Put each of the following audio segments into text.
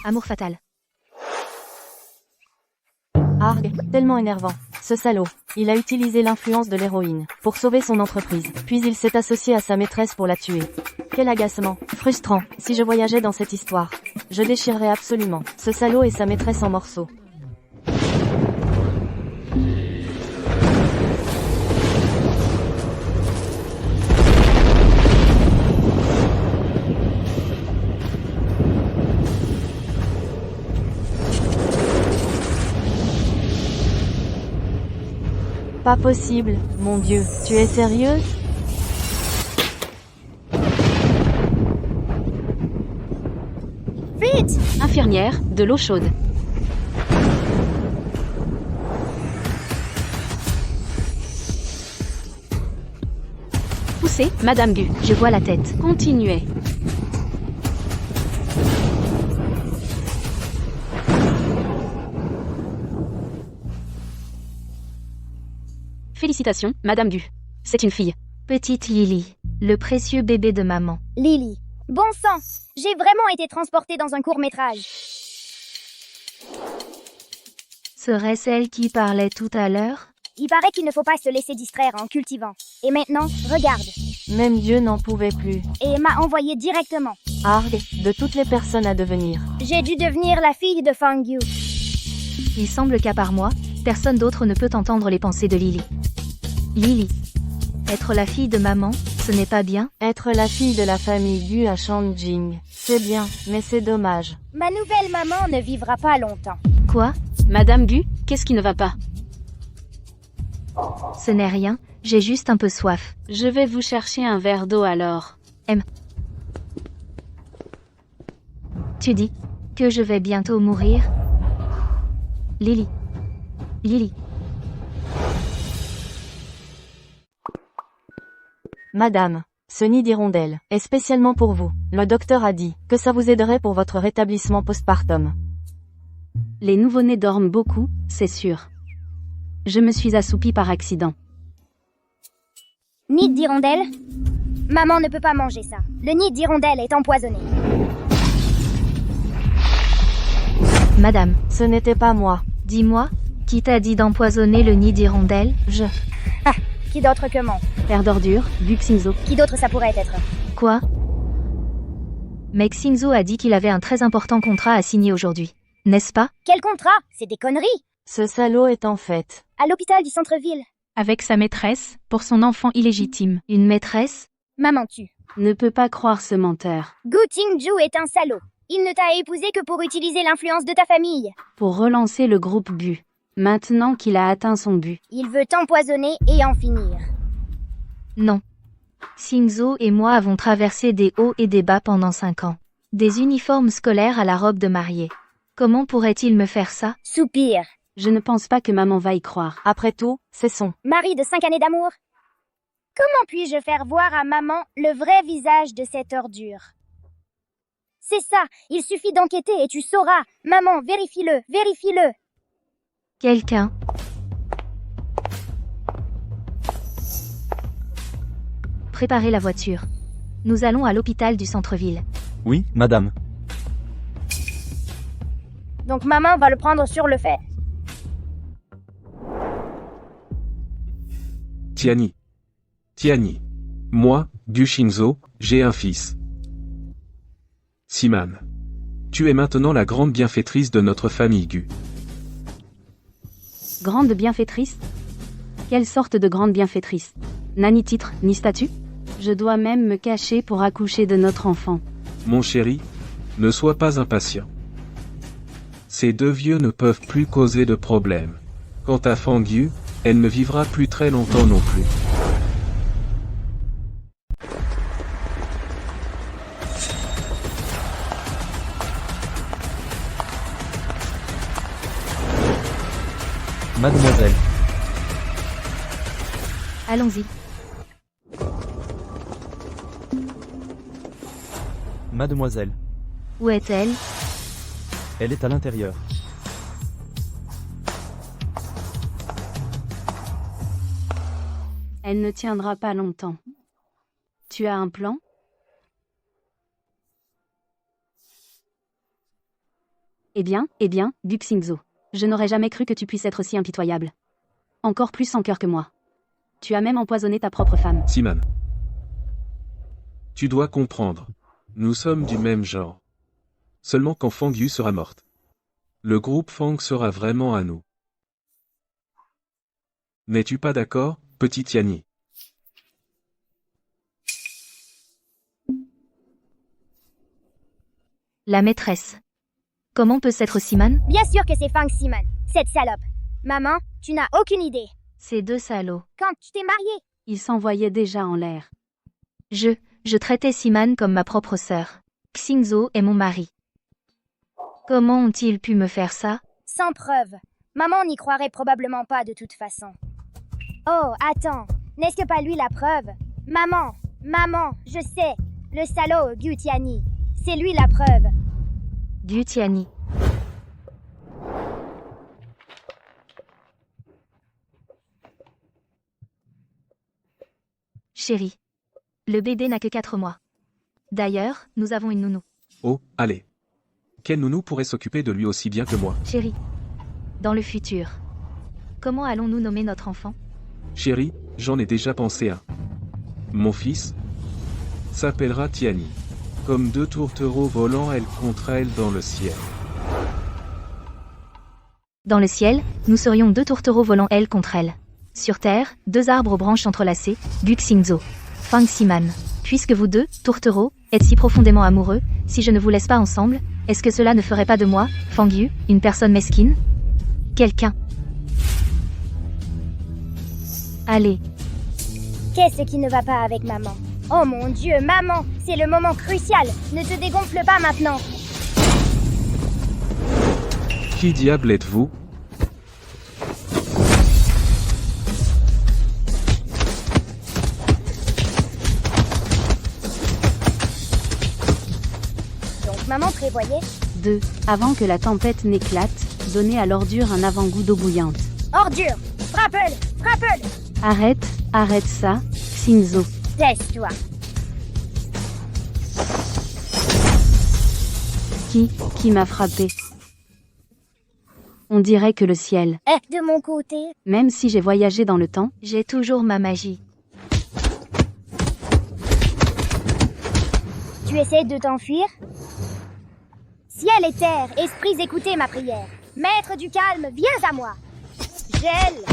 Amour fatal. Arg, tellement énervant. Ce salaud. Il a utilisé l'influence de l'héroïne pour sauver son entreprise. Puis il s'est associé à sa maîtresse pour la tuer. Quel agacement. Frustrant. Si je voyageais dans cette histoire, je déchirerais absolument ce salaud et sa maîtresse en morceaux. Pas possible, mon Dieu. Tu es sérieuse? Vite! Infirmière, de l'eau chaude. Poussez, Madame Gu. Je vois la tête. Continuez. Félicitations, Madame Gu. C'est une fille. Petite Lily, le précieux bébé de maman. Lily. Bon sang! J'ai vraiment été transportée dans un court-métrage. Serait-ce elle qui parlait tout à l'heure? Il paraît qu'il ne faut pas se laisser distraire en cultivant. Et maintenant, regarde. Même Dieu n'en pouvait plus. Et m'a envoyé directement. Arg, de toutes les personnes à devenir. J'ai dû devenir la fille de Fang Yu. Il semble qu'à part moi, personne d'autre ne peut entendre les pensées de Lily. Lily. Être la fille de maman, ce n'est pas bien? Être la fille de la famille Gu à Shangjing, c'est bien, mais c'est dommage. Ma nouvelle maman ne vivra pas longtemps. Quoi? Madame Gu, qu'est-ce qui ne va pas? Ce n'est rien, j'ai juste un peu soif. Je vais vous chercher un verre d'eau alors. Tu dis que je vais bientôt mourir? Lily. Lily. Madame, ce nid d'hirondelle est spécialement pour vous. Le docteur a dit que ça vous aiderait pour votre rétablissement postpartum. Les nouveau-nés dorment beaucoup, c'est sûr. Je me suis assoupie par accident. Nid d'hirondelle? Maman ne peut pas manger ça. Le nid d'hirondelle est empoisonné. Madame, Ce n'était pas moi. dis-moi, qui t'a dit d'empoisonner le nid d'hirondelle? Qui d'autre que mon? Père d'ordures, Gu Xingzo. Qui d'autre ça pourrait être? Quoi? Mais Xingzo a dit qu'il avait un très important contrat à signer aujourd'hui. N'est-ce pas? Quel contrat? C'est des conneries! Ce salaud est en fait À l'hôpital du centre-ville. Avec sa maîtresse, pour son enfant illégitime. Une maîtresse? Maman tue. Ne peut pas croire ce menteur. Gu Qingju est un salaud. Il ne t'a épousé que pour utiliser l'influence de ta famille. Pour relancer le groupe Gu. Maintenant qu'il a atteint son but. Il veut t'empoisonner et en finir. Non. Xingzo et moi avons traversé des hauts et des bas pendant 5 ans. Des uniformes scolaires à la robe de mariée. Comment pourrait-il me faire ça? Soupir. Je ne pense pas que maman va y croire. Après tout, c'est son. Mari de 5 années d'amour. Comment puis-je faire voir à maman le vrai visage de cette ordure? C'est ça, il suffit d'enquêter et tu sauras. Maman, vérifie-le, vérifie-le. Quelqu'un. Préparez la voiture. Nous allons à l'hôpital du centre-ville. Oui, madame. Donc maman va le prendre sur le fait. Tiani. Tiani. Moi, Gu Shinzo, j'ai un fils. Siman. Tu es maintenant la grande bienfaitrice de notre famille Gu. Grande bienfaitrice? Quelle sorte de grande bienfaitrice? N'a ni titre, ni statut? Je dois même me cacher pour accoucher de notre enfant. Mon chéri, ne sois pas impatient. Ces deux vieux ne peuvent plus causer de problème. Quant à Fang Yu, elle ne vivra plus très longtemps non plus. Mademoiselle. Allons-y. Mademoiselle. Où est-elle? Elle est à l'intérieur. Elle ne tiendra pas longtemps. Tu as un plan? Eh bien, Gu Xingzo. Je n'aurais jamais cru que tu puisses être aussi impitoyable. Encore plus sans cœur que moi. Tu as même empoisonné ta propre femme. Siman. Tu dois comprendre. Nous sommes du même genre. Seulement quand Fang Yu sera morte. Le groupe Fang sera vraiment à nous. N'es-tu pas d'accord, petite Yanni? La maîtresse. Comment peut s'être Siman? Bien sûr que c'est Fang Siman, cette salope. Maman, tu n'as aucune idée. Ces deux salauds. Quand tu t'es mariée, Il s'envoyait déjà en l'air. Je traitais Siman comme ma propre sœur. Xingzo est mon mari. Comment ont-ils pu me faire ça? sans preuve. Maman n'y croirait probablement pas de toute façon. Oh, attends, n'est-ce que pas lui la preuve? Maman, je sais, le salaud Gu Tianyi. C'est lui la preuve. Gu Tianyi. Chérie. Le bébé n'a que 4 mois. D'ailleurs, nous avons une nounou. Oh, allez. Quel nounou pourrait s'occuper de lui aussi bien que moi? Chérie. Dans le futur. Comment allons-nous nommer notre enfant? Chérie, j'en ai déjà pensé à. Mon fils s'appellera Tianyi. Comme deux tourtereaux volant elle contre elle dans le ciel. Dans le ciel, nous serions 2 tourtereaux volant elle contre elle. Sur terre, 2 arbres aux branches entrelacées, Gu Xingzo. Fang Siman. Puisque vous 2, tourtereaux, êtes si profondément amoureux, si je ne vous laisse pas ensemble, est-ce que cela ne ferait pas de moi, Fang Yu, une personne mesquine? Quelqu'un. Allez. Qu'est-ce qui ne va pas avec maman? Oh mon Dieu, maman, c'est le moment crucial. Ne te dégonfle pas maintenant. Qui diable êtes-vous? Donc maman prévoyait 2. Avant que la tempête n'éclate, donner à l'ordure un avant-goût d'eau bouillante. ordure. Frappe-le, frappe-le. Arrête ça, Xingzo. Taise-toi. Qui m'a frappé? On dirait que le ciel, De mon côté, même si j'ai voyagé dans le temps, J'ai toujours ma magie. tu essaies de t'enfuir? Ciel et terre, esprits, écoutez ma prière. Maître du calme, viens à moi. Gèle.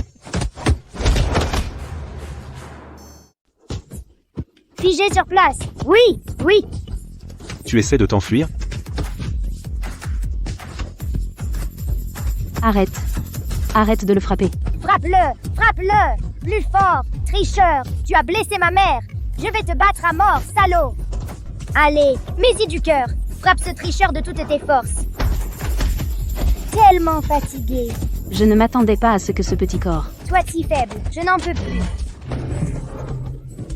Figé sur place. Oui. Tu essaies de t'enfuir? Arrête de le frapper. Frappe-le. Plus fort. Tricheur, tu as blessé ma mère. Je vais te battre à mort, salaud. Allez, mets-y du cœur. Frappe ce tricheur de toutes tes forces. Tellement fatigué. Je ne m'attendais pas à ce que ce petit corps. Toi si faible, je n'en peux plus.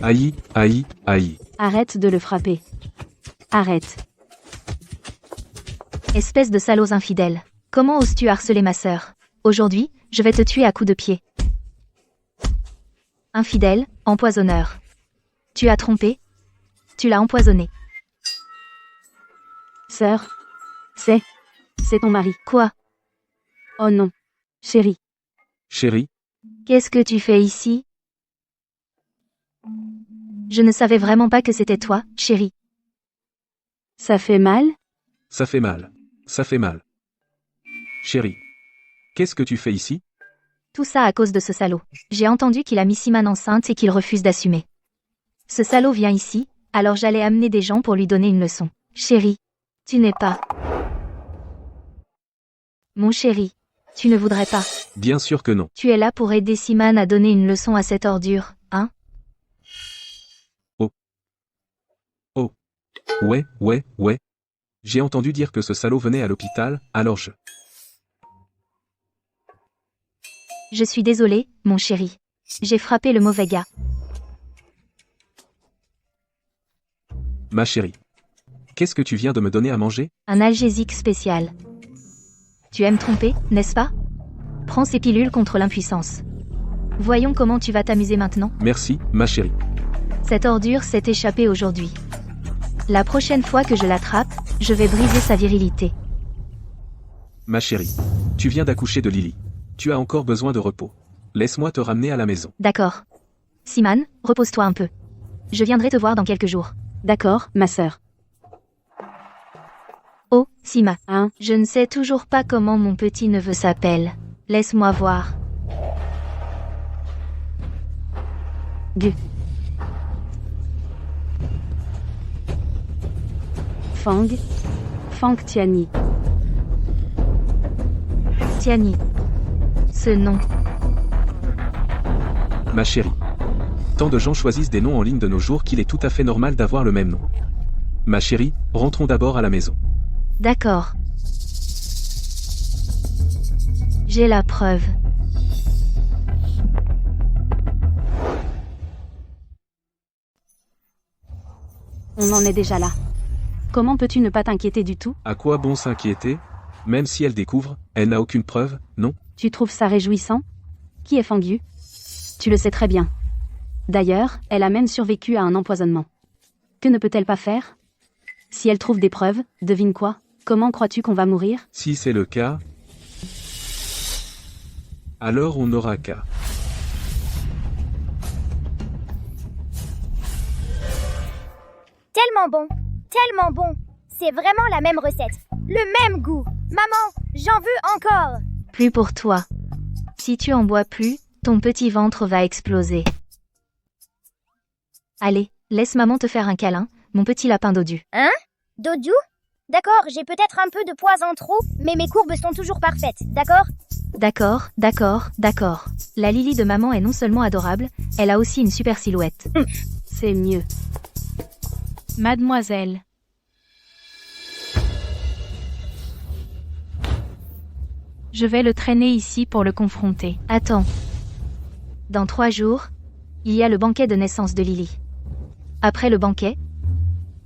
Aïe. Arrête de le frapper. Arrête. Espèce de salauds infidèles. Comment oses-tu harceler ma sœur? Aujourd'hui, je vais te tuer à coups de pied. Infidèle, empoisonneur. Tu as trompé? Tu l'as empoisonné. Sœur, c'est ton mari. Quoi? Oh non. Chérie, Chérie, Qu'est-ce que tu fais ici? Je ne savais vraiment pas que c'était toi, chérie. ça fait mal? ça fait mal. Chérie, qu'est-ce que tu fais ici? Tout ça à cause de ce salaud. J'ai entendu qu'il a mis Siman enceinte et qu'il refuse d'assumer. Ce salaud vient ici, alors j'allais amener des gens pour lui donner une leçon. Chérie, tu n'es pas... Mon chéri, tu ne voudrais pas. Bien sûr que non. Tu es là pour aider Siman à donner une leçon à cette ordure, hein? Ouais. J'ai entendu dire que ce salaud venait à l'hôpital, alors Je suis désolée, mon chéri. J'ai frappé le mauvais gars. Ma chérie. Qu'est-ce que tu viens de me donner à manger? Un algésique spécial. Tu aimes tromper, n'est-ce pas? Prends ces pilules contre l'impuissance. Voyons comment tu vas t'amuser maintenant. Merci, ma chérie. Cette ordure s'est échappée aujourd'hui. La prochaine fois que je l'attrape, je vais briser sa virilité. Ma chérie. Tu viens d'accoucher de Lily. Tu as encore besoin de repos. Laisse-moi te ramener à la maison. D'accord. Siman, repose-toi un peu. Je viendrai te voir dans quelques jours. D'accord, ma sœur. Oh, Sima. Hein? Je ne sais toujours pas comment mon petit-neveu s'appelle. Laisse-moi voir. Gu. Fang. Fang Tiani. Tiani. Ce nom. Ma chérie. Tant de gens choisissent des noms en ligne de nos jours qu'il est tout à fait normal d'avoir le même nom. Ma chérie, rentrons d'abord à la maison. D'accord. J'ai la preuve. On en est déjà là. Comment peux-tu ne pas t'inquiéter du tout? À quoi bon s'inquiéter? Même si elle découvre, elle n'a aucune preuve, non? Tu trouves ça réjouissant? Qui est Fang Yu? Tu le sais très bien. D'ailleurs, elle a même survécu à un empoisonnement. Que ne peut-elle pas faire? Si elle trouve des preuves, devine quoi? Comment crois-tu qu'on va mourir? Si c'est le cas, alors on n'aura qu'à. Tellement bon, tellement bon. C'est vraiment la même recette, le même goût. Maman, j'en veux encore. Plus pour toi. Si tu en bois plus, ton petit ventre va exploser. Allez, laisse maman te faire un câlin, mon petit lapin dodu. Hein? Dodu? D'accord, j'ai peut-être un peu de poids en trop, mais mes courbes sont toujours parfaites, d'accord? D'accord, d'accord, d'accord. La Lily de maman est non seulement adorable, elle a aussi une super silhouette. C'est mieux. Mademoiselle. Je vais le traîner ici pour le confronter. Attends. Dans 3 jours, il y a le banquet de naissance de Lily. Après le banquet,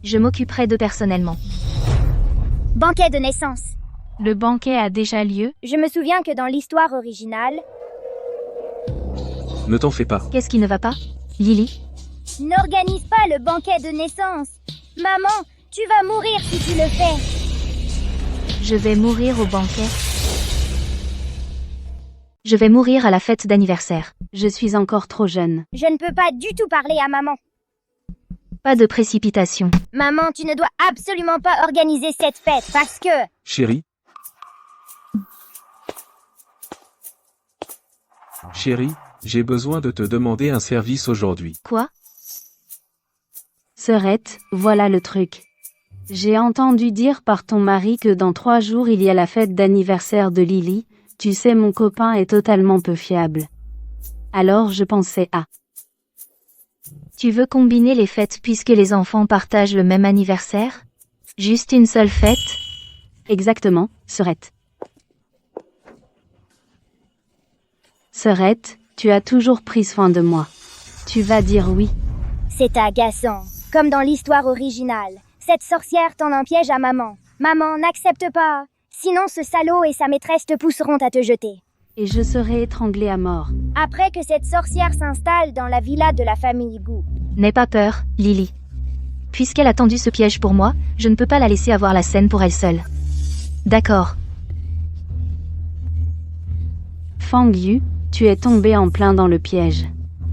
je m'occuperai d'eux personnellement. Banquet de naissance. Le banquet a déjà lieu. Je me souviens que dans l'histoire originale, Ne t'en fais pas. Qu'est-ce qui ne va pas? Lily? n'organise pas le banquet de naissance. Maman, tu vas mourir si tu le fais. Je vais mourir au banquet. Je vais mourir à la fête d'anniversaire. Je suis encore trop jeune. Je ne peux pas du tout parler à maman. Pas de précipitation. Maman, tu ne dois absolument pas organiser cette fête parce que... Chérie. Chérie, j'ai besoin de te demander un service aujourd'hui. Quoi? Sœurette, voilà le truc. J'ai entendu dire par ton mari que dans 3 jours il y a la fête d'anniversaire de Lily. Tu sais, mon copain est totalement peu fiable. Alors je pensais à... Tu veux combiner les fêtes puisque les enfants partagent le même anniversaire? Juste une seule fête? Exactement, sœurette. Sœurette, tu as toujours pris soin de moi. Tu vas dire oui. C'est agaçant. Comme dans l'histoire originale. Cette sorcière tend un piège à maman. Maman, n'accepte pas. Sinon ce salaud et sa maîtresse te pousseront à te jeter. Et je serai étranglée à mort. Après que cette sorcière s'installe dans la villa de la famille Gu. N'aie pas peur, Lily. Puisqu'elle a tendu ce piège pour moi, je ne peux pas la laisser avoir la scène pour elle seule. D'accord. Fang Yu, tu es tombé en plein dans le piège.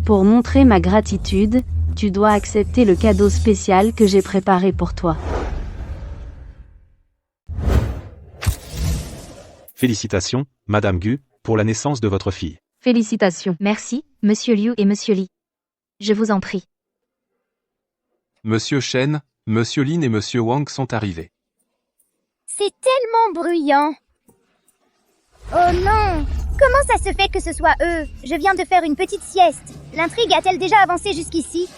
Pour montrer ma gratitude, tu dois accepter le cadeau spécial que j'ai préparé pour toi. Félicitations, Madame Gu, pour la naissance de votre fille. Félicitations. Merci, Monsieur Liu et Monsieur Li. Je vous en prie. Monsieur Shen, Monsieur Lin et Monsieur Wang sont arrivés. C'est tellement bruyant. Oh non! Comment ça se fait que ce soit eux? Je viens de faire une petite sieste. L'intrigue a-t-elle déjà avancé jusqu'ici?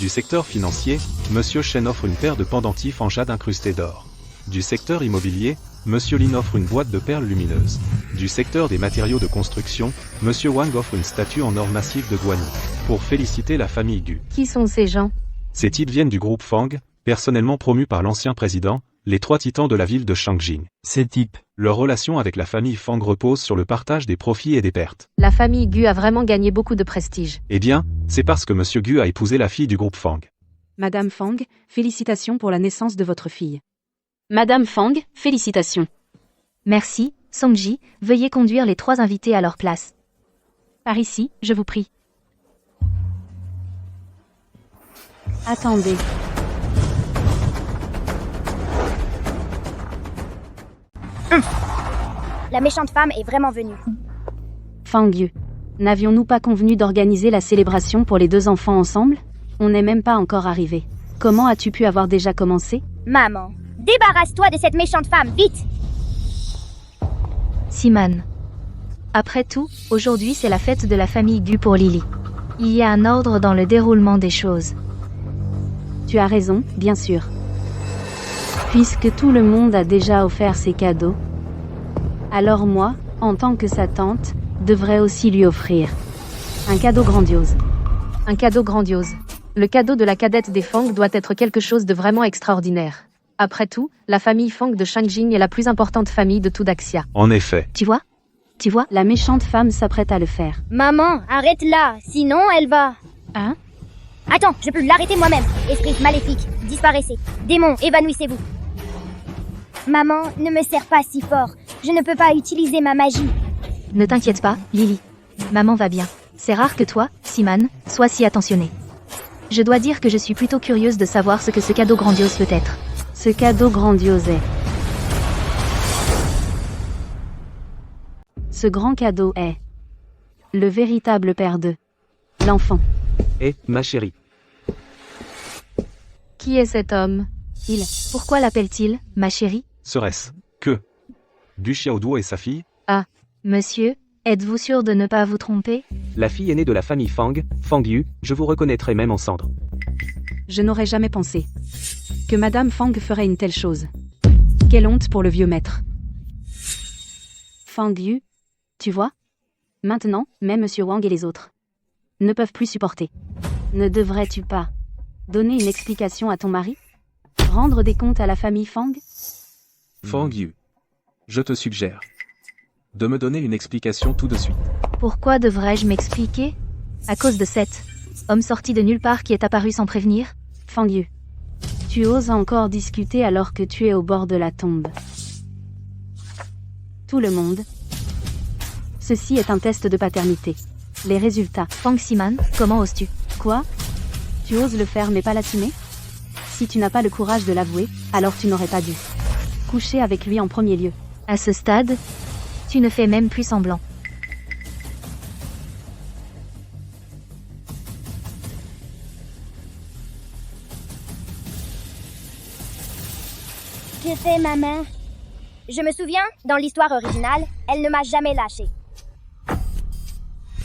Du secteur financier, Monsieur Shen offre une paire de pendentifs en jade incrustés d'or. Du secteur immobilier, Monsieur Lin offre une boîte de perles lumineuses. Du secteur des matériaux de construction, Monsieur Wang offre une statue en or massif de Guanyu. Pour féliciter la famille Gu. Qui sont ces gens? Ces titres viennent du groupe Fang, personnellement promu par l'ancien président, les 3 titans de la ville de Shangjing. Ces types. Leur relation avec la famille Fang repose sur le partage des profits et des pertes. La famille Gu a vraiment gagné beaucoup de prestige. Eh bien, c'est parce que Monsieur Gu a épousé la fille du groupe Fang. Madame Fang, félicitations pour la naissance de votre fille. Madame Fang, félicitations. Merci, Songji, veuillez conduire les 3 invités à leur place. Par ici, je vous prie. Attendez. La méchante femme est vraiment venue. Fang Yu. N'avions-nous pas convenu d'organiser la célébration pour les 2 enfants ensemble? On n'est même pas encore arrivé. Comment as-tu pu avoir déjà commencé? Maman, débarrasse-toi de cette méchante femme, vite! Siman. Après tout, aujourd'hui c'est la fête de la famille Gu pour Lily. Il y a un ordre dans le déroulement des choses. Tu as raison, bien sûr. Puisque tout le monde a déjà offert ses cadeaux, alors moi, en tant que sa tante, devrais aussi lui offrir un cadeau grandiose. Un cadeau grandiose. Le cadeau de la cadette des Fang doit être quelque chose de vraiment extraordinaire. Après tout, la famille Fang de Shangjing est la plus importante famille de tout Daxia. En effet. Tu vois? La méchante femme s'apprête à le faire. Maman, arrête-la, sinon elle va... Hein? Attends, je peux l'arrêter moi-même. Esprit maléfique, disparaissez. Démon, évanouissez-vous. Maman, ne me serre pas si fort. Je ne peux pas utiliser ma magie. Ne t'inquiète pas, Lily. Maman va bien. C'est rare que toi, Siman, sois si attentionnée. Je dois dire que je suis plutôt curieuse de savoir ce que ce cadeau grandiose peut être. Ce cadeau grandiose est... Ce grand cadeau est... le véritable père de... l'enfant. Eh, ma chérie. Qui est cet homme? Pourquoi l'appelle-t-il, ma chérie? Serait-ce que Du Xiaoduo et sa fille? Monsieur, êtes-vous sûr de ne pas vous tromper? La fille aînée de la famille Fang, Fang Yu, je vous reconnaîtrai même en cendres. Je n'aurais jamais pensé que Madame Fang ferait une telle chose. Quelle honte pour le vieux maître. Fang Yu, tu vois? Maintenant, même Monsieur Wang et les autres ne peuvent plus supporter. Ne devrais-tu pas donner une explication à ton mari? Rendre des comptes à la famille Fang? Fang Yu. Je te suggère de me donner une explication tout de suite. Pourquoi devrais-je m'expliquer? À cause de cet homme sorti de nulle part qui est apparu sans prévenir? Fang Yu, tu oses encore discuter alors que tu es au bord de la tombe. Tout le monde. Ceci est un test de paternité. Les résultats. Fang Siman, comment oses-tu? Quoi? Tu oses le faire mais pas l'assumer? Si tu n'as pas le courage de l'avouer, alors tu n'aurais pas dû coucher avec lui en premier lieu. À ce stade, tu ne fais même plus semblant. Que fait ma main? Je me souviens, dans l'histoire originale, elle ne m'a jamais lâché.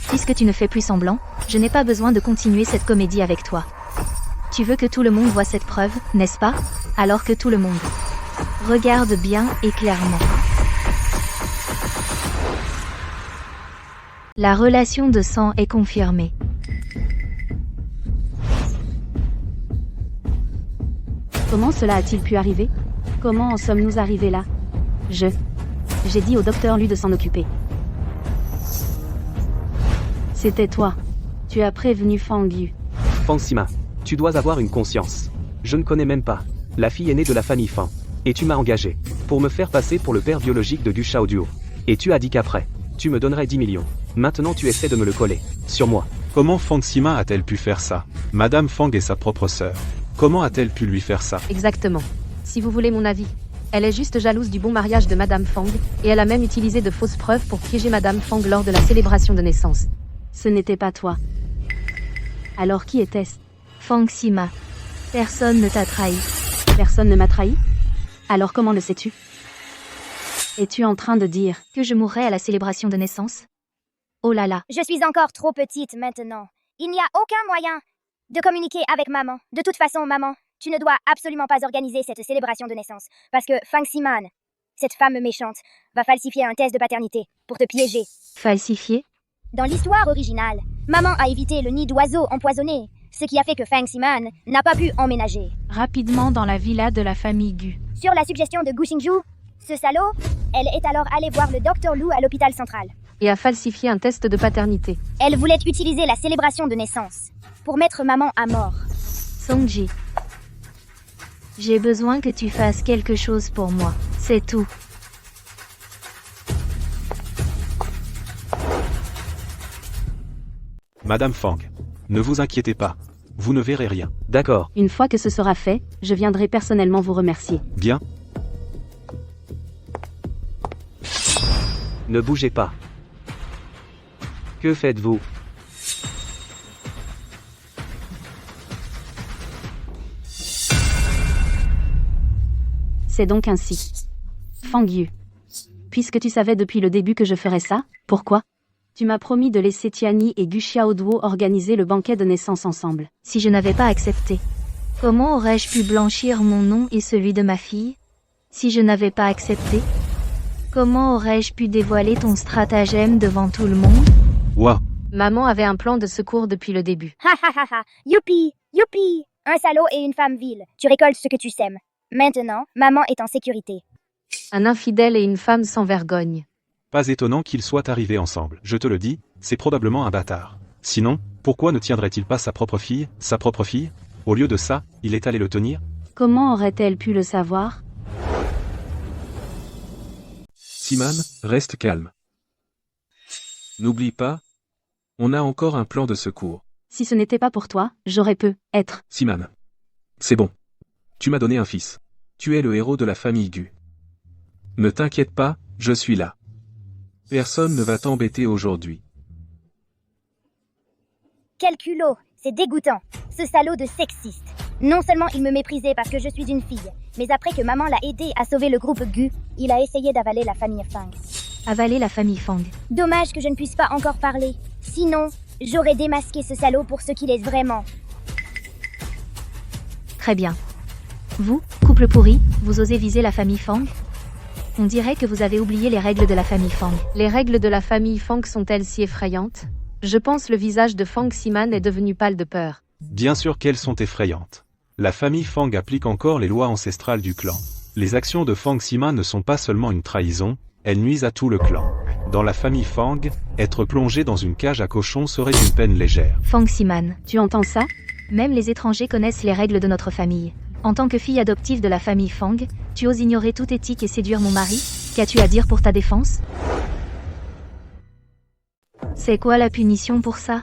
Puisque tu ne fais plus semblant, je n'ai pas besoin de continuer cette comédie avec toi. Tu veux que tout le monde voie cette preuve, n'est-ce pas? Alors que tout le monde regarde bien et clairement. La relation de sang est confirmée. Comment cela a-t-il pu arriver? Comment en sommes-nous arrivés là? J'ai dit au docteur Lu de s'en occuper. C'était toi. Tu as prévenu Fang Yu. Fang Sima, tu dois avoir une conscience. Je ne connais même pas la fille aînée de la famille Fang. Et tu m'as engagé pour me faire passer pour le père biologique de Du Xiaoduo. Et tu as dit qu'après, tu me donnerais 10 millions. Maintenant tu essaies de me le coller. Sur moi. Comment Fang Sima a-t-elle pu faire ça? Madame Fang est sa propre sœur. Comment a-t-elle pu lui faire ça? Exactement. Si vous voulez mon avis, elle est juste jalouse du bon mariage de Madame Fang, et elle a même utilisé de fausses preuves pour piéger Madame Fang lors de la célébration de naissance. Ce n'était pas toi. Alors qui était-ce? Fang Sima. Personne ne t'a trahi. Personne ne m'a trahi? Alors comment le sais-tu? Es-tu en train de dire que je mourrai à la célébration de naissance? Oh là là. Je suis encore trop petite maintenant. Il n'y a aucun moyen de communiquer avec maman. De toute façon, maman, tu ne dois absolument pas organiser cette célébration de naissance. Parce que Fang Siman, cette femme méchante, va falsifier un test de paternité pour te piéger. Falsifier? Dans l'histoire originale, maman a évité le nid d'oiseaux empoisonné, ce qui a fait que Fang Siman n'a pas pu emménager. Rapidement dans la villa de la famille Gu. Sur la suggestion de Gu Xingju, ce salaud, elle est alors allée voir le docteur Lu à l'hôpital central. Et a falsifié un test de paternité. Elle voulait utiliser la célébration de naissance pour mettre maman à mort. Songji, j'ai besoin que tu fasses quelque chose pour moi, c'est tout. Madame Fang. Ne vous inquiétez pas. Vous ne verrez rien. D'accord. Une fois que ce sera fait, je viendrai personnellement vous remercier. Bien. Ne bougez pas. Que faites-vous? C'est donc ainsi. Fang Yu. Puisque tu savais depuis le début que je ferais ça, pourquoi? Tu m'as promis de laisser Tiani et Gu Xiaoduo organiser le banquet de naissance ensemble. Si je n'avais pas accepté, comment aurais-je pu blanchir mon nom et celui de ma fille? Si je n'avais pas accepté, comment aurais-je pu dévoiler ton stratagème devant tout le monde? Ouah. Maman avait un plan de secours depuis le début. Ha ha ha ha. Youpi, youpi. Un salaud et une femme vile. Tu récoltes ce que tu sèmes. Maintenant, maman est en sécurité. Un infidèle et une femme sans vergogne. Pas étonnant qu'ils soient arrivés ensemble. Je te le dis, c'est probablement un bâtard. Sinon, pourquoi ne tiendrait-il pas sa propre fille? Au lieu de ça, il est allé le tenir? Comment aurait-elle pu le savoir? Siman, reste calme. N'oublie pas, on a encore un plan de secours. Si ce n'était pas pour toi, j'aurais pu être. Siman. C'est bon. Tu m'as donné un fils. Tu es le héros de la famille Gu. Ne t'inquiète pas, je suis là. Personne ne va t'embêter aujourd'hui. Quel culot. C'est dégoûtant. Ce salaud de sexiste. Non seulement il me méprisait parce que je suis une fille, mais après que maman l'a aidé à sauver le groupe Gu, il a essayé d'avaler la famille Fang. Avaler la famille Fang. Dommage que je ne puisse pas encore parler. Sinon, j'aurais démasqué ce salaud pour ce qu'il est vraiment. Très bien. Vous, couple pourri, vous osez viser la famille Fang? On dirait que vous avez oublié les règles de la famille Fang. Les règles de la famille Fang sont-elles si effrayantes? Je pense le visage de Fang Ximan est devenu pâle de peur. Bien sûr qu'elles sont effrayantes. La famille Fang applique encore les lois ancestrales du clan. Les actions de Fang Ximan ne sont pas seulement une trahison, elles nuisent à tout le clan. Dans la famille Fang, être plongé dans une cage à cochons serait une peine légère. Fang Ximan. Tu entends ça? Même les étrangers connaissent les règles de notre famille. En tant que fille adoptive de la famille Fang, tu oses ignorer toute éthique et séduire mon mari? Qu'as-tu à dire pour ta défense? C'est quoi la punition pour ça?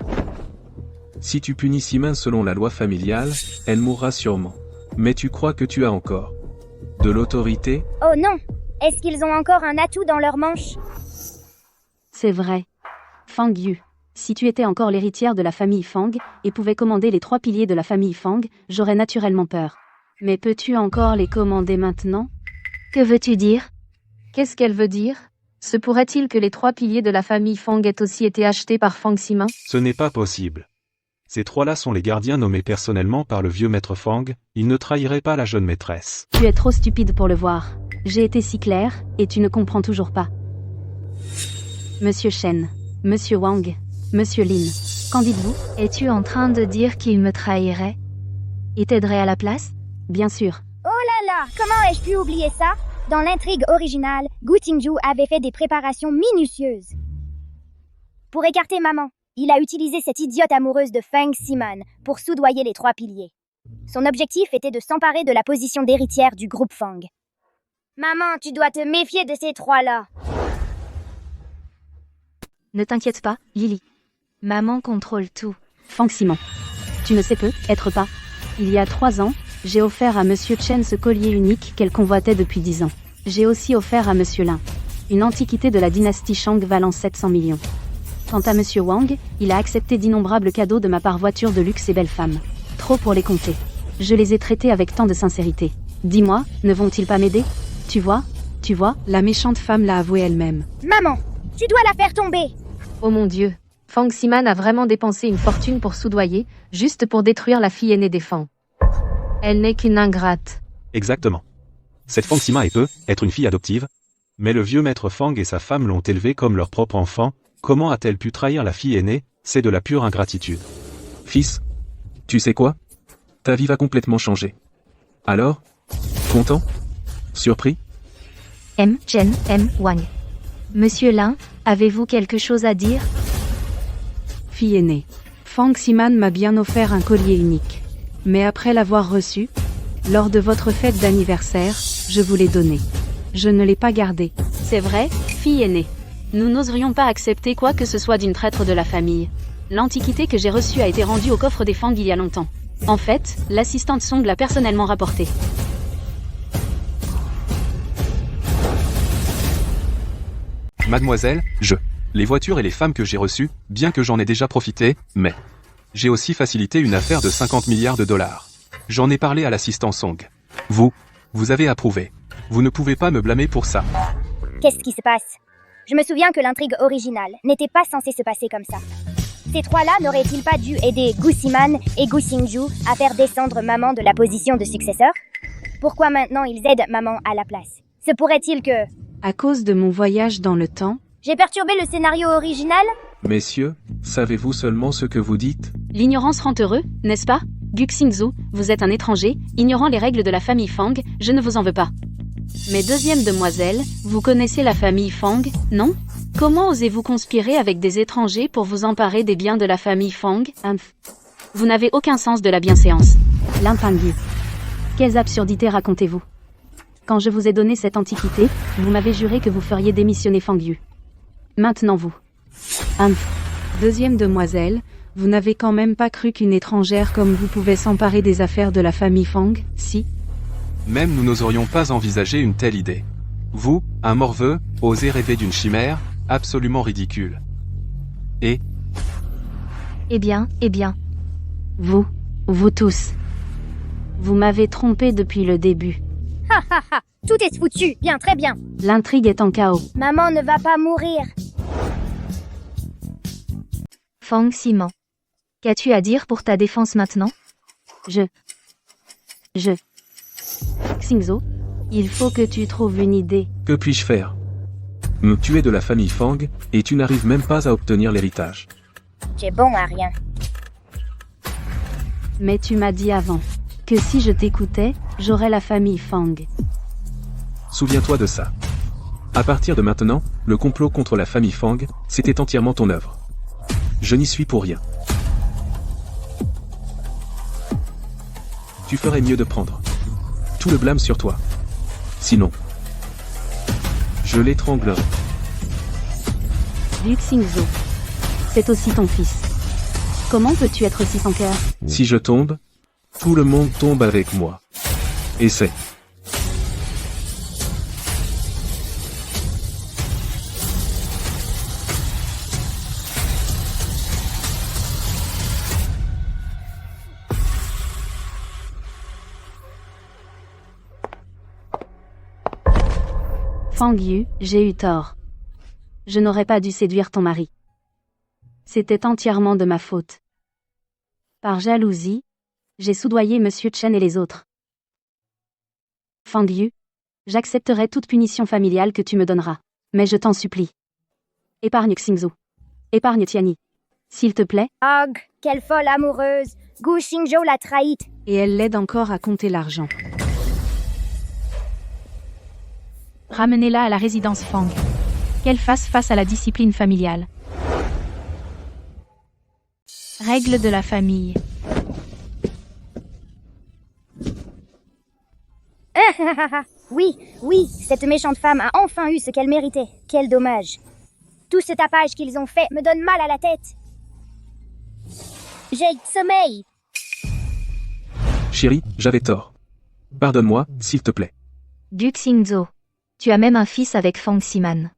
Si tu punis Siman selon la loi familiale, elle mourra sûrement. Mais tu crois que tu as encore de l'autorité? Oh non! Est-ce qu'ils ont encore un atout dans leur manche? C'est vrai. Fang Yu. Si tu étais encore l'héritière de la famille Fang, et pouvais commander les 3 piliers de la famille Fang, j'aurais naturellement peur. Mais peux-tu encore les commander maintenant? Que veux-tu dire? Qu'est-ce qu'elle veut dire? Se pourrait-il que les 3 piliers de la famille Fang aient aussi été achetés par Fang Ximan? Ce n'est pas possible. Ces 3-là sont les gardiens nommés personnellement par le vieux maître Fang, ils ne trahiraient pas la jeune maîtresse. Tu es trop stupide pour le voir. J'ai été si claire, et tu ne comprends toujours pas. Monsieur Shen, Monsieur Wang, Monsieur Lin, qu'en dites-vous? Es-tu en train de dire qu'il me trahirait? Et t'aiderait à la place? Bien sûr. Oh là là! Comment ai-je pu oublier ça? Dans l'intrigue originale, Gu Tingju avait fait des préparations minutieuses. Pour écarter maman, il a utilisé cette idiote amoureuse de Fang Ximan pour soudoyer les 3 piliers. Son objectif était de s'emparer de la position d'héritière du groupe Fang. Maman, tu dois te méfier de ces 3-là. Ne t'inquiète pas, Lily. Maman contrôle tout. Fang Ximan. Tu ne sais peut-être pas. Il y a 3 ans, j'ai offert à Monsieur Chen ce collier unique qu'elle convoitait depuis 10 ans. J'ai aussi offert à Monsieur Lin une antiquité de la dynastie Shang valant 700 millions. Quant à Monsieur Wang, il a accepté d'innombrables cadeaux de ma part, voitures de luxe et belles femmes. Trop pour les compter. Je les ai traités avec tant de sincérité. Dis-moi, ne vont-ils pas m'aider? Tu vois, la méchante femme l'a avoué elle-même. Maman, tu dois la faire tomber. Oh mon Dieu. Fang Ximan a vraiment dépensé une fortune pour soudoyer, juste pour détruire la fille aînée des Fang. Elle n'est qu'une ingrate. Exactement. Cette Fang Ximan peut être une fille adoptive, mais le vieux maître Fang et sa femme l'ont élevée comme leur propre enfant. Comment a-t-elle pu trahir la fille aînée? C'est de la pure ingratitude. Fils, tu sais quoi? Ta vie va complètement changer. Alors? Content? Surpris? Chen, Wang. Monsieur Lin, avez-vous quelque chose à dire? Fille aînée. Fang Ximan m'a bien offert un collier unique. Mais après l'avoir reçu, lors de votre fête d'anniversaire, je vous l'ai donné. Je ne l'ai pas gardé. C'est vrai, fille aînée. Nous n'oserions pas accepter quoi que ce soit d'une traître de la famille. L'antiquité que j'ai reçue a été rendue au coffre des Fang il y a longtemps. En fait, l'assistante Song l'a personnellement rapportée. Mademoiselle, les voitures et les femmes que j'ai reçues, bien que j'en ai déjà profité, mais j'ai aussi facilité une affaire de 50 milliards de dollars. J'en ai parlé à l'assistant Song. Vous avez approuvé. Vous ne pouvez pas me blâmer pour ça. Qu'est-ce qui se passe? Je me souviens que l'intrigue originale n'était pas censée se passer comme ça. Ces trois-là n'auraient-ils pas dû aider Gu Siman et Gu Xingju à faire descendre maman de la position de successeur? Pourquoi maintenant ils aident maman à la place? Se pourrait-il que... À cause de mon voyage dans le temps, j'ai perturbé le scénario original? Messieurs, savez-vous seulement ce que vous dites? L'ignorance rend heureux, n'est-ce pas? Gu Xingzu, vous êtes un étranger, ignorant les règles de la famille Fang, je ne vous en veux pas. Mais deuxième demoiselle, vous connaissez la famille Fang, non? Comment osez-vous conspirer avec des étrangers pour vous emparer des biens de la famille Fang? Vous n'avez aucun sens de la bienséance. Lin Pingyu. Quelles absurdités racontez-vous? Quand je vous ai donné cette antiquité, vous m'avez juré que vous feriez démissionner Fang Yu. Maintenant vous. Deuxième demoiselle, vous n'avez quand même pas cru qu'une étrangère comme vous pouvait s'emparer des affaires de la famille Fang, si? Même nous n'oserions pas envisager une telle idée. Vous, un morveux, osez rêver d'une chimère, absolument ridicule. Et Eh bien. Vous tous. Vous m'avez trompé depuis le début. Ha ha ha! Tout est foutu! Bien, très bien! L'intrigue est en chaos. Maman ne va pas mourir! Fang Siman. Qu'as-tu à dire pour ta défense maintenant? Xingzu, il faut que tu trouves une idée. Que puis-je faire? Tu es de la famille Fang, et tu n'arrives même pas à obtenir l'héritage. J'ai bon à rien. Mais tu m'as dit avant que si je t'écoutais, j'aurais la famille Fang. Souviens-toi de ça. À partir de maintenant, le complot contre la famille Fang, c'était entièrement ton œuvre. Je n'y suis pour rien. Tu ferais mieux de prendre tout le blâme sur toi. Sinon, je l'étranglerai. Gu Xingzu, c'est aussi ton fils. Comment peux-tu être si sans cœur? Si je tombe, tout le monde tombe avec moi. Essaie. Fang Yu, j'ai eu tort. Je n'aurais pas dû séduire ton mari. C'était entièrement de ma faute. Par jalousie, j'ai soudoyé Monsieur Chen et les autres. Fang Yu, j'accepterai toute punition familiale que tu me donneras. Mais je t'en supplie. Épargne Xingzu. Épargne Tianyi. S'il te plaît. Og, quelle folle amoureuse! Gu Xingzhou l'a trahite! Et elle l'aide encore à compter l'argent. Ramenez-la à la résidence Fang. Qu'elle fasse face à la discipline familiale. Règles de la famille. Oui, cette méchante femme a enfin eu ce qu'elle méritait. Quel dommage. Tout ce tapage qu'ils ont fait me donne mal à la tête. J'ai sommeil. Chérie, j'avais tort. Pardonne-moi, s'il te plaît. Gu Xingzu. Tu as même un fils avec Fang Siman.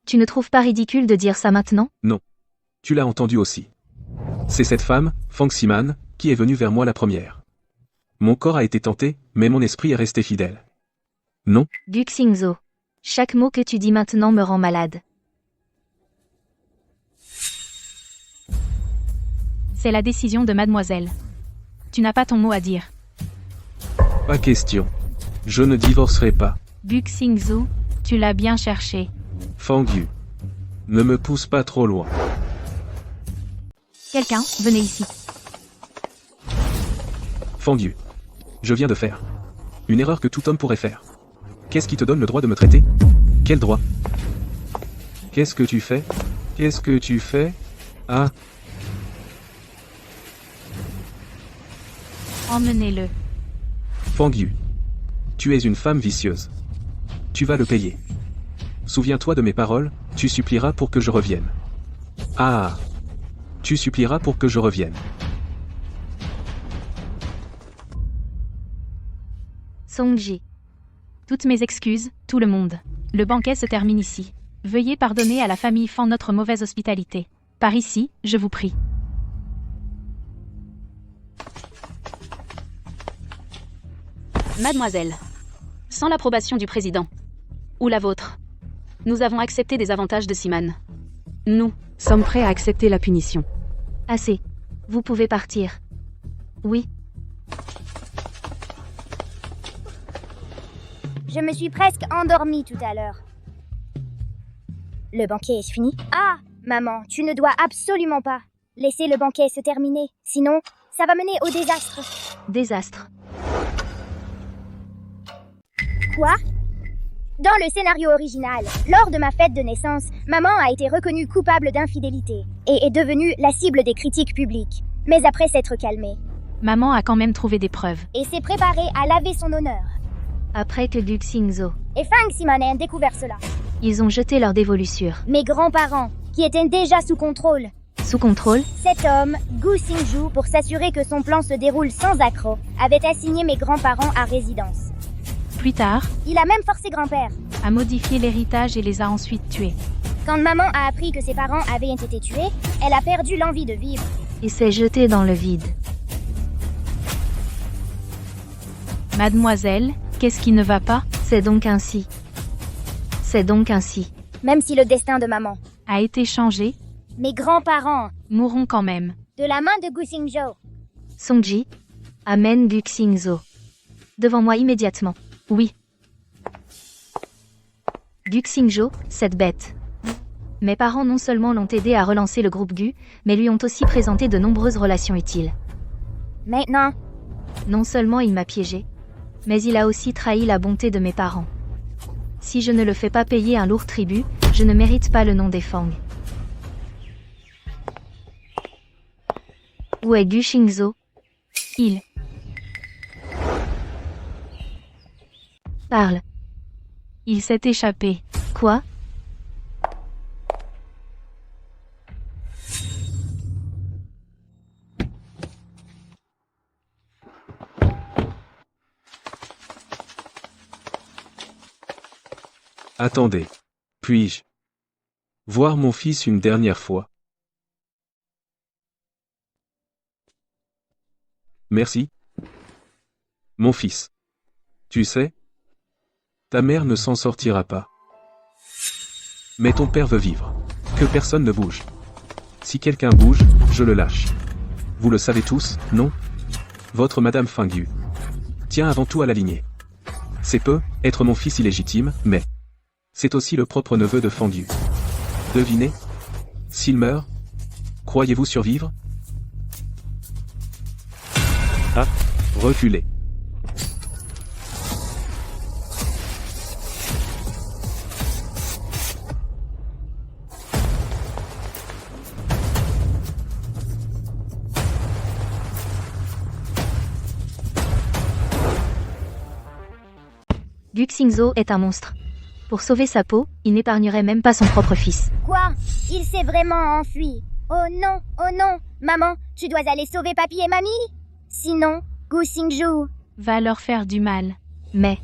Tu ne trouves pas ridicule de dire ça maintenant? Non. Tu l'as entendu aussi. C'est cette femme, Fang Siman, qui est venue vers moi la première. Mon corps a été tenté, mais mon esprit est resté fidèle. Non? Gu Xingzu. Chaque mot que tu dis maintenant me rend malade. C'est la décision de mademoiselle. Tu n'as pas ton mot à dire. Pas question. Je ne divorcerai pas. Gu Xingzu, tu l'as bien cherché. Fang Yu. Ne me pousse pas trop loin. Quelqu'un, venez ici. Fang Yu. Je viens de faire une erreur que tout homme pourrait faire. Qu'est-ce qui te donne le droit de me traiter? Quel droit? Qu'est-ce que tu fais? Qu'est-ce que tu fais? Ah. Emmenez-le. Fang Yu. Tu es une femme vicieuse. Tu vas le payer. Souviens-toi de mes paroles, tu supplieras pour que je revienne. Ah. Tu supplieras pour que je revienne. Songji. Toutes mes excuses, tout le monde. Le banquet se termine ici. Veuillez pardonner à la famille Fan notre mauvaise hospitalité. Par ici, je vous prie. Mademoiselle, sans l'approbation du président, ou la vôtre, nous avons accepté des avantages de Siman. Nous sommes prêts à accepter la punition. Assez. Vous pouvez partir. Oui. Je me suis presque endormie tout à l'heure. Le banquet est fini? Ah, maman, tu ne dois absolument pas laisser le banquet se terminer. Sinon, ça va mener au désastre. Désastre. Quoi? Dans le scénario original, lors de ma fête de naissance, maman a été reconnue coupable d'infidélité et est devenue la cible des critiques publiques. Mais après s'être calmée, Maman a quand même trouvé des preuves. et s'est préparée à laver son honneur. Après que Gu Xingzhou. Et Fang Siman ait découvert cela. Ils ont jeté leur dévolution. Mes grands-parents, qui étaient déjà sous contrôle. Sous contrôle. Cet homme, Gu Xingzhou, pour s'assurer que son plan se déroule sans accroc, avait assigné mes grands-parents à résidence. Plus tard, Il a même forcé grand-père. a modifié l'héritage et les a ensuite tués. Quand maman a appris que ses parents avaient été tués, elle a perdu l'envie de vivre. Et s'est jeté dans le vide. Mademoiselle, qu'est-ce qui ne va pas? C'est donc ainsi. C'est donc ainsi. Même si le destin de maman, A été changé, mes grands-parents, mourront quand même. de la main de Gu Xingzhou. Songji. Amène Gu Xingzhou. Devant moi immédiatement. Oui, Gu Xingzhou, cette bête. Mes parents non seulement l'ont aidé à relancer le groupe Gu, mais lui ont aussi présenté de nombreuses relations utiles. Maintenant, Non seulement il m'a piégé, mais il a aussi trahi la bonté de mes parents. Si je ne le fais pas payer un lourd tribut, je ne mérite pas le nom des Fang. Où est Gu Xingzhou? il. Parle. Il s'est échappé. Quoi? Attendez. Puis-je voir mon fils une dernière fois? Merci. Mon fils. Tu sais, ta mère ne s'en sortira pas. Mais ton père veut vivre. Que personne ne bouge. Si quelqu'un bouge, je le lâche. Vous le savez tous, non? Votre Madame Fang Yu tient avant tout à la lignée. C'est peu, être mon fils illégitime, mais c'est aussi le propre neveu de Fang Yu. Devinez? S'il meurt, croyez-vous survivre? Ah, reculez. Gu Xingzhou est un monstre. Pour sauver sa peau, il n'épargnerait même pas son propre fils. quoi? Il s'est vraiment enfui. Oh non, maman, tu dois aller sauver papy et mamie. Sinon, Gu Xingzhou, Va leur faire du mal. Mais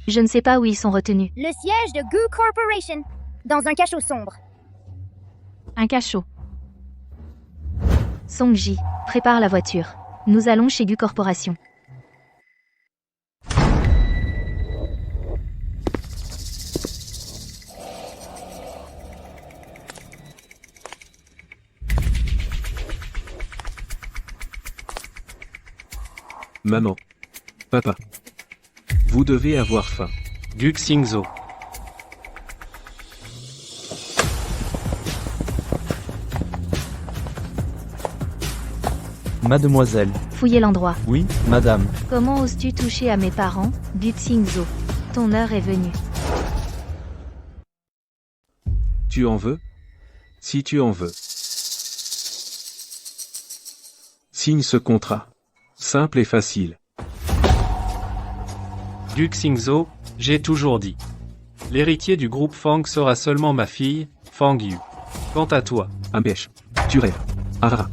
je ne sais pas où ils sont retenus. le siège de Gu Corporation, dans un cachot sombre. Un cachot. Songji, prépare la voiture. Nous allons chez Gu Corporation. Maman. Papa. Vous devez avoir faim. Gu Xingzhou. Mademoiselle. Fouillez l'endroit. Oui, madame. Comment oses-tu toucher à mes parents, Gu Xingzhou? Ton heure est venue. Tu en veux? Si tu en veux. Signe ce contrat. Simple et facile. Gu Xingzhou, j'ai toujours dit. L'héritier du groupe Fang sera seulement ma fille, Fang Yu. Quant à toi, Ambèche. Tu rêves. Ah.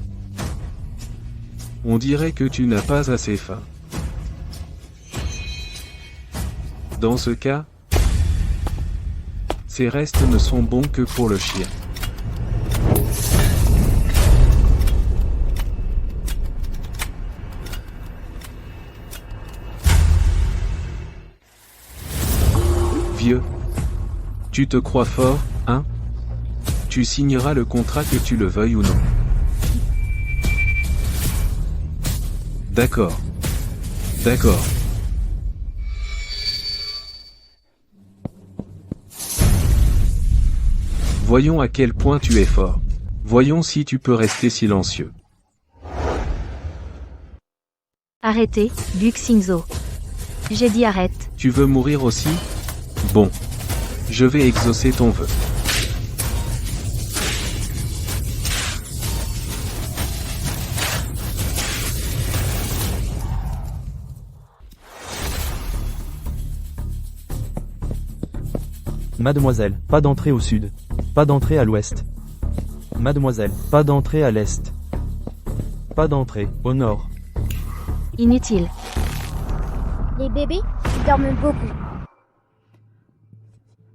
On dirait que tu n'as pas assez faim. Dans ce cas, ces restes ne sont bons que pour le chien. Vieux, tu te crois fort, hein? Tu signeras le contrat que tu le veuilles ou non. D'accord. D'accord. Voyons à quel point tu es fort. Voyons si tu peux rester silencieux. Arrêtez, Guxingzo. J'ai dit arrête. Tu veux mourir aussi? Bon. Je vais exaucer ton vœu. Mademoiselle, pas d'entrée au sud. Pas d'entrée à l'ouest. Mademoiselle, pas d'entrée à l'est. Pas d'entrée au nord. Inutile. Les bébés, ils dorment beaucoup.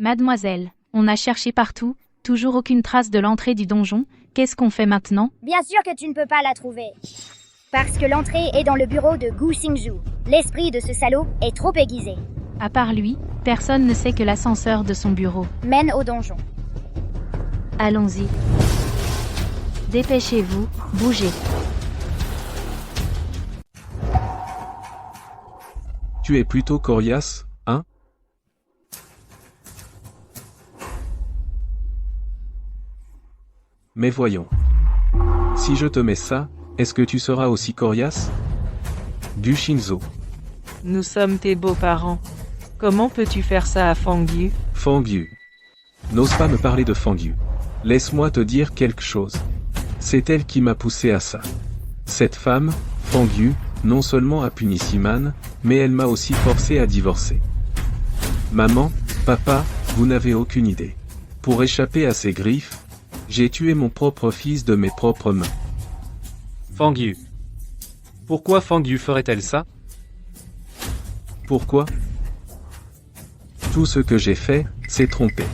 Mademoiselle, on a cherché partout, toujours aucune trace de l'entrée du donjon, qu'est-ce qu'on fait maintenant? Bien sûr que tu ne peux pas la trouver. Parce que l'entrée est dans le bureau de Gu Xingzhu. L'esprit de ce salaud est trop aiguisé. À part lui, personne ne sait que l'ascenseur de son bureau mène au donjon. Allons-y. Dépêchez-vous, bougez. Tu es plutôt coriace, hein? Mais voyons. Si je te mets ça, est-ce que tu seras aussi coriace? Du Shinzo. Nous sommes tes beaux-parents. Comment peux-tu faire ça à Fangyu? Fangyu. N'ose pas me parler de Fangyu. Laisse-moi te dire quelque chose. C'est elle qui m'a poussé à ça. Cette femme, Fangyu, non seulement a puni Siman, mais elle m'a aussi forcé à divorcer. Maman, papa, vous n'avez aucune idée. Pour échapper à ses griffes, j'ai tué mon propre fils de mes propres mains. Fangyu. Pourquoi Fangyu ferait-elle ça? Pourquoi? Tout ce que j'ai fait, c'est tromper.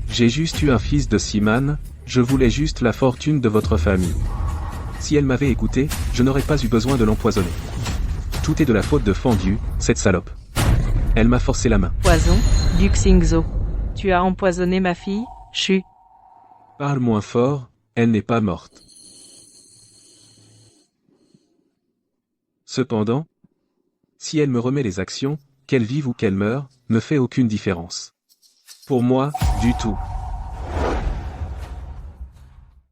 J'ai juste eu un fils de Siman, je voulais juste la fortune de votre famille. Si elle m'avait écouté, je n'aurais pas eu besoin de l'empoisonner. Tout est de la faute de Fangyu, cette salope. Elle m'a forcé la main. Poison, Guxingzo. Tu as empoisonné ma fille, Chu. Parle moins fort, elle n'est pas morte. Cependant, si elle me remet les actions, qu'elle vive ou qu'elle meure, ne fait aucune différence. Pour moi, du tout.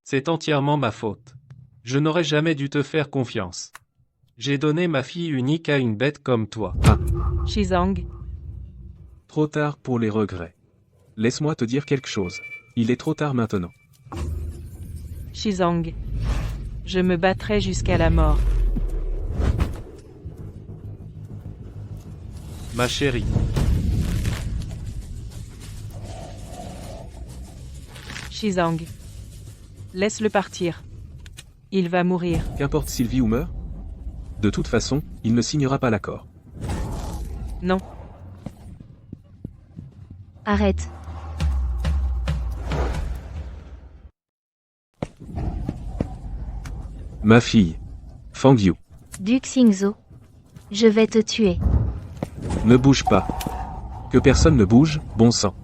C'est entièrement ma faute. Je n'aurais jamais dû te faire confiance. J'ai donné ma fille unique à une bête comme toi. Ah. Shizang. Trop tard pour les regrets. Laisse-moi te dire quelque chose. Il est trop tard maintenant. Shizang. Je me battrai jusqu'à la mort. Ma chérie. Shizang. Laisse-le partir. Il va mourir. Qu'importe s'il vit ou meurt. De toute façon, il ne signera pas l'accord. Non. Arrête. Ma fille. Fangyu. Guxingzo. Je vais te tuer. Ne bouge pas. Que personne ne bouge, bon sang.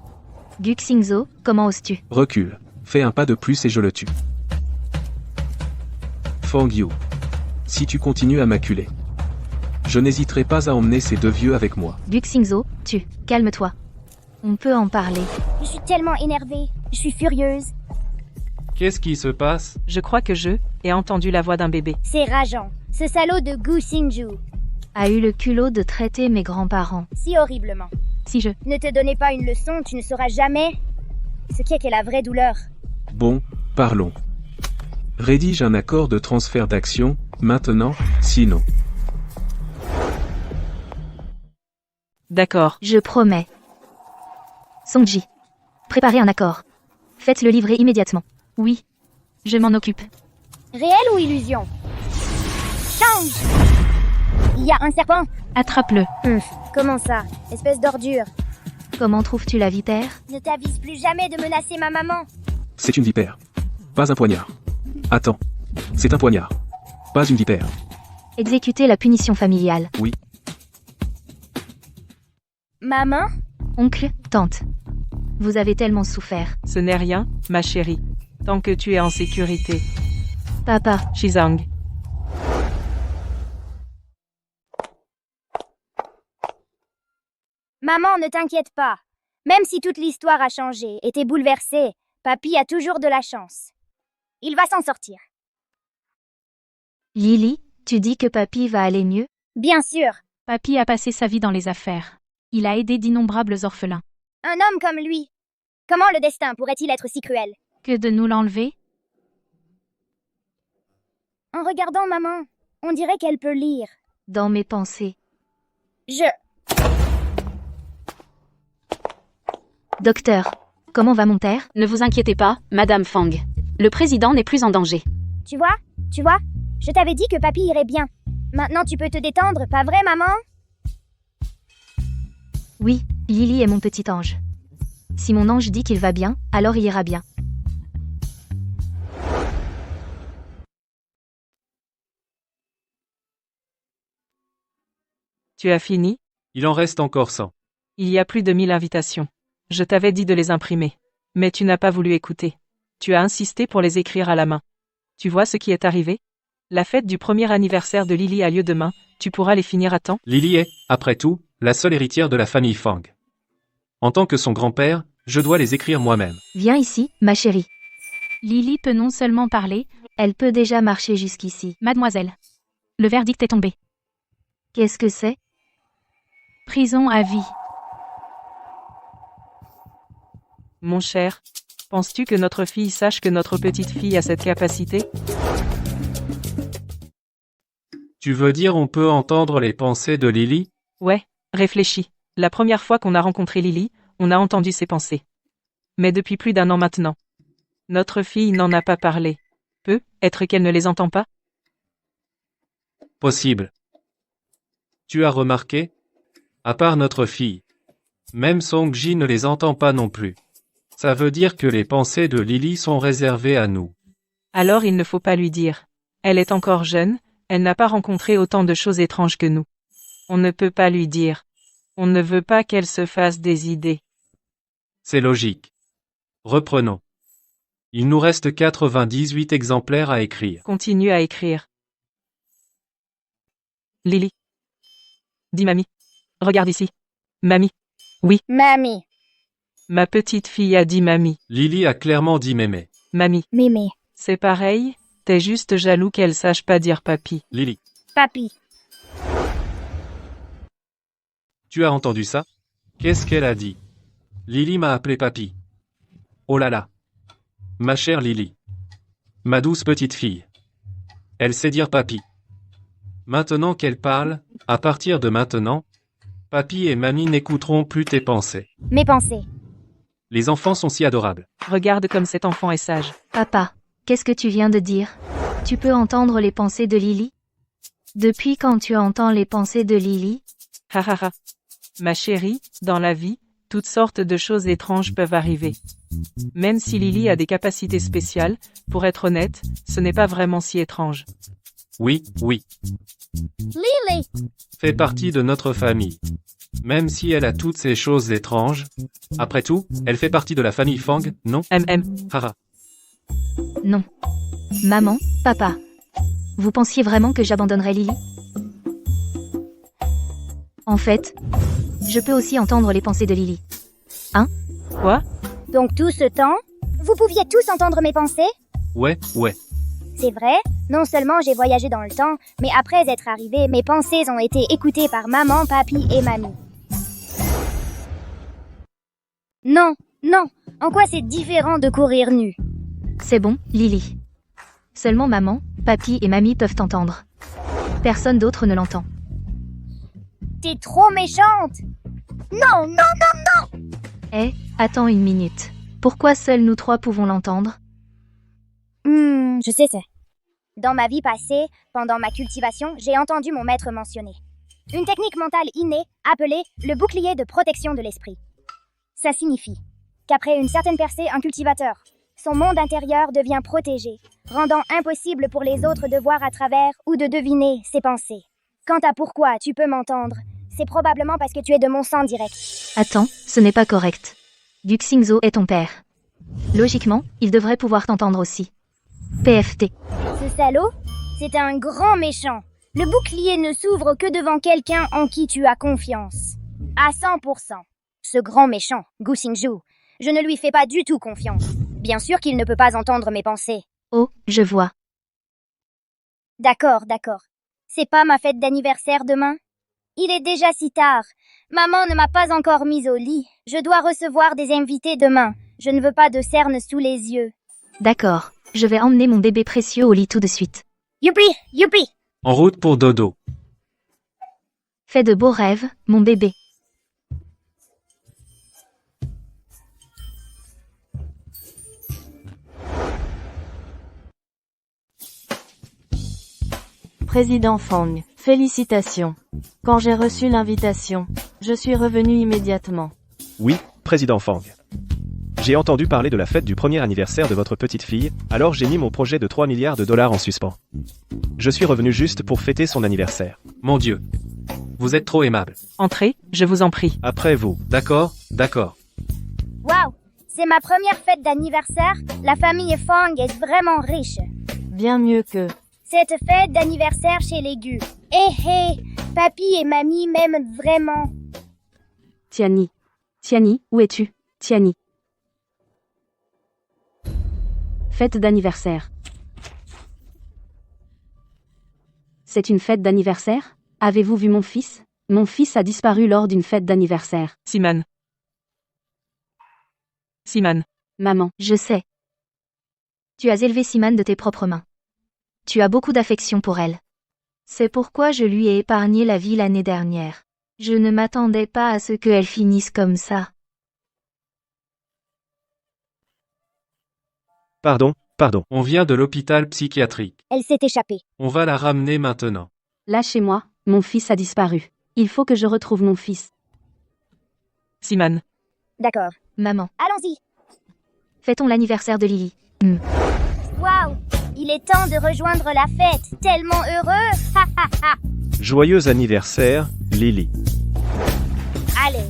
Guxingzo, comment oses-tu? Recule. Fais un pas de plus et je le tue. Fangyu. Si tu continues à m'acculer, je n'hésiterai pas à emmener ces deux vieux avec moi. Guxingzo, calme-toi. On peut en parler. Je suis tellement énervée. Je suis furieuse. Qu'est-ce qui se passe? Je crois que je ai entendu la voix d'un bébé. C'est rageant. Ce salaud de Gu Xingzhu. A eu le culot de traiter mes grands-parents. Si horriblement. Si je... Ne te donnez pas une leçon, tu ne sauras jamais ce qu'est la vraie douleur. Bon, parlons. Rédige un accord de transfert d'action, maintenant, sinon. D'accord. Je promets. Songji. Préparez un accord. Faites-le livrer immédiatement. Oui. Je m'en occupe. Réel ou illusion? Change! Il y a un serpent. Attrape-le. Comment ça? Espèce d'ordure. Comment trouves-tu la vipère? Ne t'avise plus jamais de menacer ma maman. C'est une vipère. Pas un poignard. Attends. C'est un poignard. Pas une vipère. Exécuter la punition familiale. Oui. Maman? Oncle, tante. Vous avez tellement souffert. Ce n'est rien, ma chérie. Tant que tu es en sécurité. Papa, Shizang. Maman, ne t'inquiète pas. Même si toute l'histoire a changé et t'es bouleversée, papy a toujours de la chance. Il va s'en sortir. Lily, tu dis que papy va aller mieux? Bien sûr. Papy a passé sa vie dans les affaires. Il a aidé d'innombrables orphelins. Un homme comme lui. Comment le destin pourrait-il être si cruel? Que de nous l'enlever? En regardant maman, on dirait qu'elle peut lire. Dans mes pensées. Docteur, comment va mon père? Ne vous inquiétez pas, Madame Fang. Le président n'est plus en danger. Tu vois, je t'avais dit que papy irait bien. Maintenant tu peux te détendre, pas vrai maman? Oui, Lily est mon petit ange. Si mon ange dit qu'il va bien, alors il ira bien. Tu as fini? Il en reste encore 100. Il y a plus de 1000 invitations. Je t'avais dit de les imprimer. Mais tu n'as pas voulu écouter. Tu as insisté pour les écrire à la main. Tu vois ce qui est arrivé? La fête du premier anniversaire de Lily a lieu demain, tu pourras les finir à temps? Lily est, après tout, la seule héritière de la famille Fang. En tant que son grand-père, je dois les écrire moi-même. Viens ici, ma chérie. Lily peut non seulement parler, Elle peut déjà marcher jusqu'ici. mademoiselle. Le verdict est tombé. Qu'est-ce que c'est? Prison à vie. Mon cher, penses-tu que notre fille sache que notre petite fille a cette capacité? Tu veux dire on peut entendre les pensées de Lily? Ouais, réfléchis. La première fois qu'on a rencontré Lily, on a entendu ses pensées. Mais depuis plus d'1 an maintenant. Notre fille n'en a pas parlé. Peut être qu'elle ne les entend pas? Possible. Tu as remarqué? À part notre fille. Même Song-ji ne les entend pas non plus. Ça veut dire que les pensées de Lily sont réservées à nous. Alors il ne faut pas lui dire. Elle est encore jeune, elle n'a pas rencontré autant de choses étranges que nous. On ne peut pas lui dire. On ne veut pas qu'elle se fasse des idées. C'est logique. Reprenons. Il nous reste 98 exemplaires à écrire. Continue à écrire. Lily. Dis mamie. Regarde ici. Mamie. Oui. Mamie. Ma petite fille a dit mamie. Lily a clairement dit mémé. Mamie. Mémé. C'est pareil, t'es juste jaloux qu'elle sache pas dire papy. Lily. Papy. Tu as entendu ça? Qu'est-ce qu'elle a dit? Lily m'a appelé papy. Oh là là. Ma chère Lily. Ma douce petite fille. Elle sait dire papy. Maintenant qu'elle parle, à partir de maintenant, papy et mamie n'écouteront plus tes pensées. Mes pensées. Les enfants sont si adorables. Regarde comme cet enfant est sage. Papa, qu'est-ce que tu viens de dire? Tu peux entendre les pensées de Lily? Depuis quand tu entends les pensées de Lily? Ha ha ha. Ma chérie, dans la vie, toutes sortes de choses étranges peuvent arriver. Même si Lily a des capacités spéciales, pour être honnête, ce n'est pas vraiment si étrange. Oui, oui. Lily. Fait partie de notre famille. Même si elle a toutes ces choses étranges. Après tout, elle fait partie de la famille Fang, non? Haha. Non. Maman, papa. Vous pensiez vraiment que j'abandonnerais Lily? En fait, je peux aussi entendre les pensées de Lily. Hein? Quoi? Donc tout ce temps, vous pouviez tous entendre mes pensées? Ouais. C'est vrai, non seulement j'ai voyagé dans le temps, mais après être arrivé, mes pensées ont été écoutées par maman, papy et mamie. Non, en quoi c'est différent de courir nu? C'est bon, Lily. Seulement maman, papy et mamie peuvent t'entendre. Personne d'autre ne l'entend. T'es trop méchante! Non! Attends une minute. Pourquoi seuls nous 3 pouvons l'entendre? Je sais ça. Dans ma vie passée, pendant ma cultivation, j'ai entendu mon maître mentionner une technique mentale innée appelée le bouclier de protection de l'esprit. Ça signifie qu'après une certaine percée, un cultivateur, son monde intérieur devient protégé, rendant impossible pour les autres de voir à travers ou de deviner ses pensées. Quant à pourquoi tu peux m'entendre, c'est probablement parce que tu es de mon sang direct. Attends, ce n'est pas correct. Guxingzo est ton père. Logiquement, il devrait pouvoir t'entendre aussi. PFT. Ce salaud, c'est un grand méchant. Le bouclier ne s'ouvre que devant quelqu'un en qui tu as confiance. À 100%. Ce grand méchant, Gu Xingzhu, je ne lui fais pas du tout confiance. Bien sûr qu'il ne peut pas entendre mes pensées. Oh, je vois. D'accord. C'est pas ma fête d'anniversaire demain? Il est déjà si tard. Maman ne m'a pas encore mise au lit. Je dois recevoir des invités demain. Je ne veux pas de cernes sous les yeux. D'accord, je vais emmener mon bébé précieux au lit tout de suite. Youpi! En route pour dodo. Fais de beaux rêves, mon bébé. Président Fang, félicitations. Quand j'ai reçu l'invitation, je suis revenu immédiatement. Oui, Président Fang. J'ai entendu parler de la fête du premier anniversaire de votre petite fille, alors j'ai mis mon projet de 3 milliards de dollars en suspens. Je suis revenu juste pour fêter son anniversaire. Mon Dieu. Vous êtes trop aimable. Entrez, je vous en prie. Après vous. D'accord. Waouh! C'est ma première fête d'anniversaire. La famille Fang est vraiment riche. Bien mieux que... Cette fête d'anniversaire chez les Gu. Hé, papy et mamie m'aiment vraiment. Tiani, où es-tu? Tiani. Fête d'anniversaire. C'est une fête d'anniversaire? Avez-vous vu mon fils? Mon fils a disparu lors d'une fête d'anniversaire. Siman. Maman. Je sais. Tu as élevé Siman de tes propres mains. Tu as beaucoup d'affection pour elle. C'est pourquoi je lui ai épargné la vie l'année dernière. Je ne m'attendais pas à ce qu'elle finisse comme ça. Pardon. On vient de l'hôpital psychiatrique. Elle s'est échappée. On va la ramener maintenant. Lâchez-moi, mon fils a disparu. Il faut que je retrouve mon fils. Siman. D'accord. Maman, Allons-y. fêtons l'anniversaire de Lily. Waouh! Il est temps de rejoindre la fête. Tellement heureux. Joyeux anniversaire, Lily. Allez,